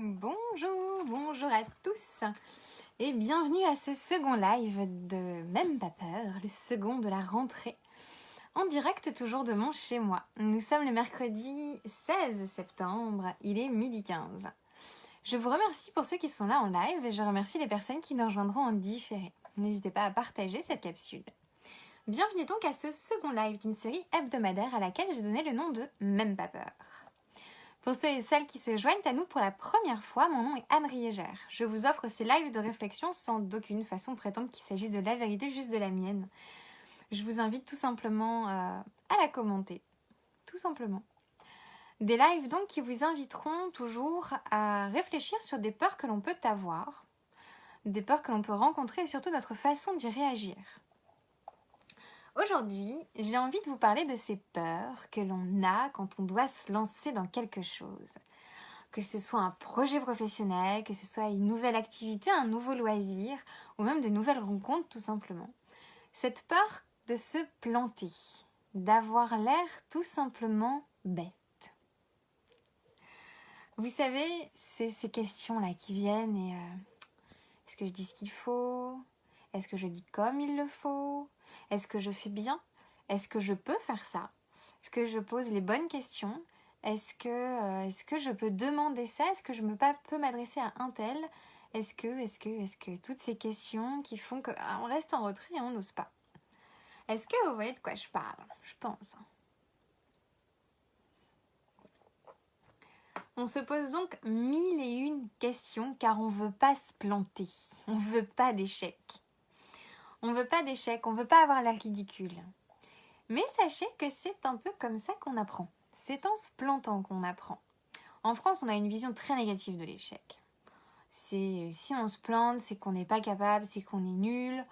Bonjour à tous et bienvenue à ce second live de Même pas peur, le second de la rentrée, en direct toujours de mon chez moi. Nous sommes le mercredi 16 septembre, il est 12h15. Je vous remercie pour ceux qui sont là en live et je remercie les personnes qui nous rejoindront en différé. N'hésitez pas à partager cette capsule. Bienvenue donc à ce second live d'une série hebdomadaire à laquelle j'ai donné le nom de Même pas peur. Pour ceux et celles qui se joignent à nous pour la première fois, mon nom est Anne Riégère. Je vous offre ces lives de réflexion sans d'aucune façon prétendre qu'il s'agisse de la vérité, juste de la mienne. Je vous invite tout simplement à la commenter. Tout simplement. Des lives donc qui vous inviteront toujours à réfléchir sur des peurs que l'on peut avoir, des peurs que l'on peut rencontrer et surtout notre façon d'y réagir. Aujourd'hui, j'ai envie de vous parler de ces peurs que l'on a quand on doit se lancer dans quelque chose. Que ce soit un projet professionnel, que ce soit une nouvelle activité, un nouveau loisir, ou même de nouvelles rencontres tout simplement. Cette peur de se planter, d'avoir l'air tout simplement bête. Vous savez, c'est ces questions-là qui viennent et est-ce que je dis ce qu'il faut ? Est-ce que je dis comme il le faut ? Est-ce que je fais bien ? Est-ce que je peux faire ça ? Est-ce que je pose les bonnes questions ? Est-ce que je peux demander ça ? Est-ce que je peux m'adresser à un tel ? Est-ce que toutes ces questions qui font qu'on reste en retrait et on n'ose pas. Est-ce que vous voyez de quoi je parle ? Je pense. On se pose donc 1001 questions car on ne veut pas se planter. On ne veut pas d'échec. On ne veut pas d'échec, on ne veut pas avoir l'air ridicule. Mais sachez que c'est un peu comme ça qu'on apprend. C'est en se plantant qu'on apprend. En France, on a une vision très négative de l'échec. Si on se plante, c'est qu'on n'est pas capable, c'est qu'on est nul,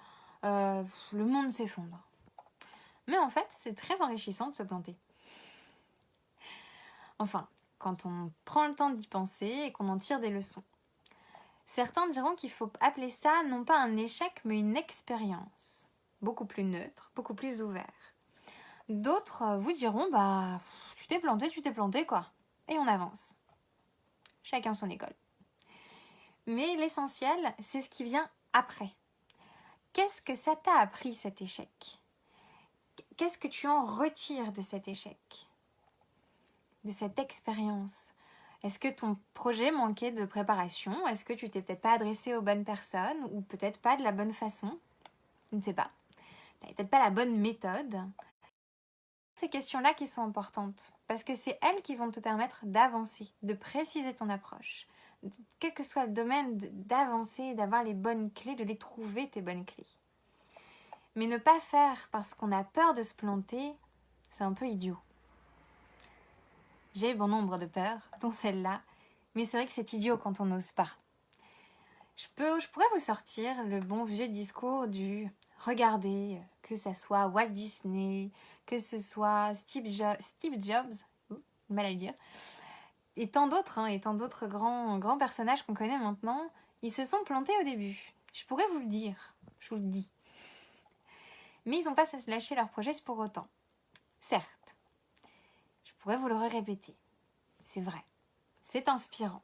le monde s'effondre. Mais en fait, c'est très enrichissant de se planter. Enfin, quand on prend le temps d'y penser et qu'on en tire des leçons. Certains diront qu'il faut appeler ça non pas un échec, mais une expérience. Beaucoup plus neutre, beaucoup plus ouvert. D'autres vous diront, tu t'es planté quoi. Et on avance. Chacun son école. Mais l'essentiel, c'est ce qui vient après. Qu'est-ce que ça t'a appris cet échec ? Qu'est-ce que tu en retires de cet échec ? De cette expérience ? Est-ce que ton projet manquait de préparation ? Est-ce que tu t'es peut-être pas adressé aux bonnes personnes ou peut-être pas de la bonne façon ? Je ne sais pas. Tu n'avais peut-être pas la bonne méthode. Ces questions-là qui sont importantes parce que c'est elles qui vont te permettre d'avancer, de préciser ton approche. Quel que soit le domaine, d'avancer, d'avoir les bonnes clés, de les trouver, tes bonnes clés. Mais ne pas faire parce qu'on a peur de se planter, c'est un peu idiot. J'ai bon nombre de peurs, dont celle-là, mais c'est vrai que c'est idiot quand on n'ose pas. Je pourrais vous sortir le bon vieux discours du « regardez », que ça soit Walt Disney, que ce soit Steve Jobs, mal à le dire, et tant d'autres grands personnages qu'on connaît maintenant, ils se sont plantés au début. Je pourrais vous le dire, je vous le dis. Mais ils n'ont pas à se lâcher leur projet pour autant. Certes, je pourrais vous le répéter. C'est vrai, c'est inspirant.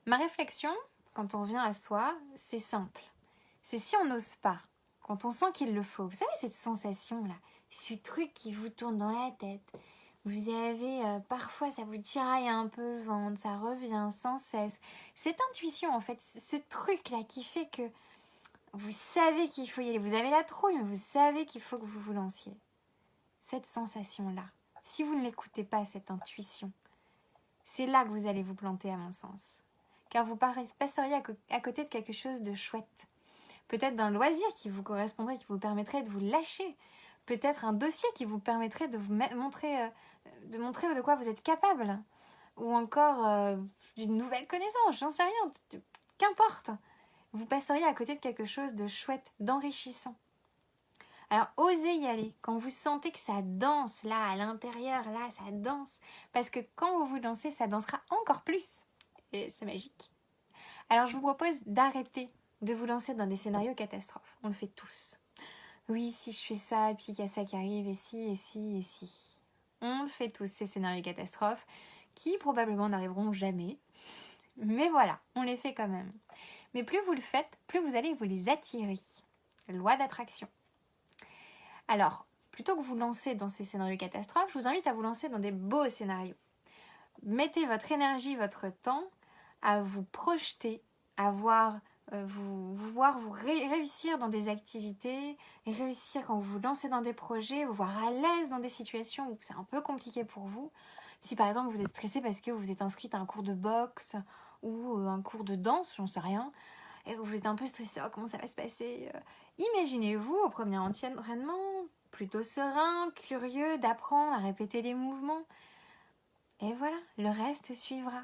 Ma réflexion, quand on revient à soi, c'est simple. C'est si on n'ose pas, quand on sent qu'il le faut. Vous savez cette sensation-là, ce truc qui vous tourne dans la tête. Vous avez, parfois ça vous tiraille un peu le ventre, ça revient sans cesse. Cette intuition en fait, ce truc-là qui fait que vous savez qu'il faut y aller. Vous avez la trouille, mais vous savez qu'il faut que vous vous lanciez. Cette sensation-là, si vous ne l'écoutez pas, cette intuition, c'est là que vous allez vous planter à mon sens. Car vous passeriez à côté de quelque chose de chouette. Peut-être d'un loisir qui vous correspondrait, qui vous permettrait de vous lâcher. Peut-être un dossier qui vous permettrait de vous montrer de quoi vous êtes capable. Ou encore d'une nouvelle connaissance, j'en sais rien. Qu'importe. Vous passeriez à côté de quelque chose de chouette, d'enrichissant. Alors, osez y aller. Quand vous sentez que ça danse, là, à l'intérieur, là, ça danse. Parce que quand vous vous lancez, ça dansera encore plus. Et c'est magique. Alors, je vous propose d'arrêter de vous lancer dans des scénarios catastrophes. On le fait tous. Oui, si je fais ça, et puis il y a ça qui arrive, et si. On le fait tous, ces scénarios catastrophes, qui probablement n'arriveront jamais. Mais voilà, on les fait quand même. Mais plus vous le faites, plus vous allez vous les attirer. Loi d'attraction. Alors, plutôt que vous lancer dans ces scénarios catastrophes, je vous invite à vous lancer dans des beaux scénarios. Mettez votre énergie, votre temps à vous projeter, à voir vous réussir dans des activités, réussir quand vous vous lancez dans des projets, vous voir à l'aise dans des situations où c'est un peu compliqué pour vous. Si par exemple vous êtes stressé parce que vous êtes inscrite à un cours de boxe ou un cours de danse, j'en sais rien, et vous êtes un peu stressé, oh, comment ça va se passer, imaginez-vous au premier entraînement, plutôt serein, curieux d'apprendre à répéter les mouvements. Et voilà, le reste suivra.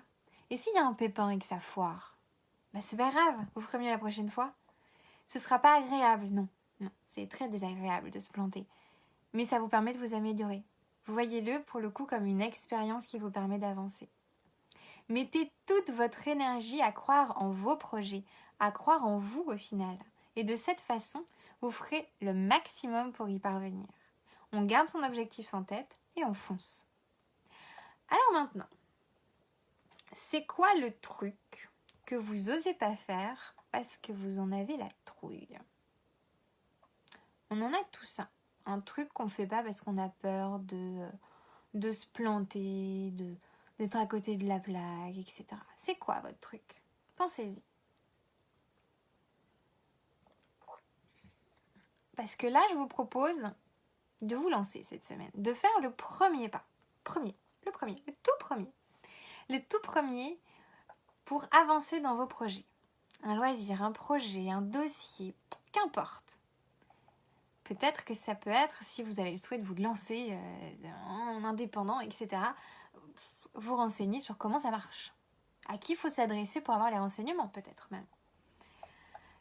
Et s'il y a un pépin et que ça foire, bah c'est pas grave, vous ferez mieux la prochaine fois. Ce sera pas agréable, non. Non, c'est très désagréable de se planter. Mais ça vous permet de vous améliorer. Vous voyez-le pour le coup comme une expérience qui vous permet d'avancer. Mettez toute votre énergie à croire en vos projets, à croire en vous au final. Et de cette façon, vous ferez le maximum pour y parvenir. On garde son objectif en tête et on fonce. Alors maintenant, c'est quoi le truc que vous osez pas faire parce que vous en avez la trouille? On en a tous un truc qu'on ne fait pas parce qu'on a peur de se planter, d'être à côté de la plaque, etc. C'est quoi votre truc? Pensez-y. Parce que là, je vous propose de vous lancer cette semaine, de faire le premier pas. Le tout premier pour avancer dans vos projets. Un loisir, un projet, un dossier, qu'importe. Peut-être que ça peut être, si vous avez le souhait de vous lancer en indépendant, etc., vous renseigner sur comment ça marche. À qui il faut s'adresser pour avoir les renseignements, peut-être même.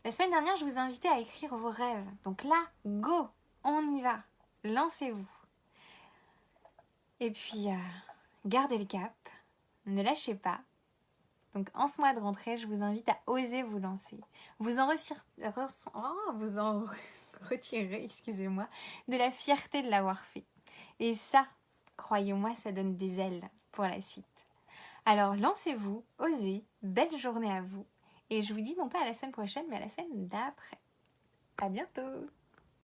La semaine dernière, je vous ai invité à écrire vos rêves. Donc là, go, on y va. Lancez-vous. Et puis, gardez le cap. Ne lâchez pas. Donc, en ce mois de rentrée, je vous invite à oser vous lancer. Vous en retirez, excusez-moi, de la fierté de l'avoir fait. Et ça, croyez-moi, ça donne des ailes pour la suite. Alors, lancez-vous, osez, belle journée à vous. Et je vous dis non pas à la semaine prochaine, mais à la semaine d'après. À bientôt!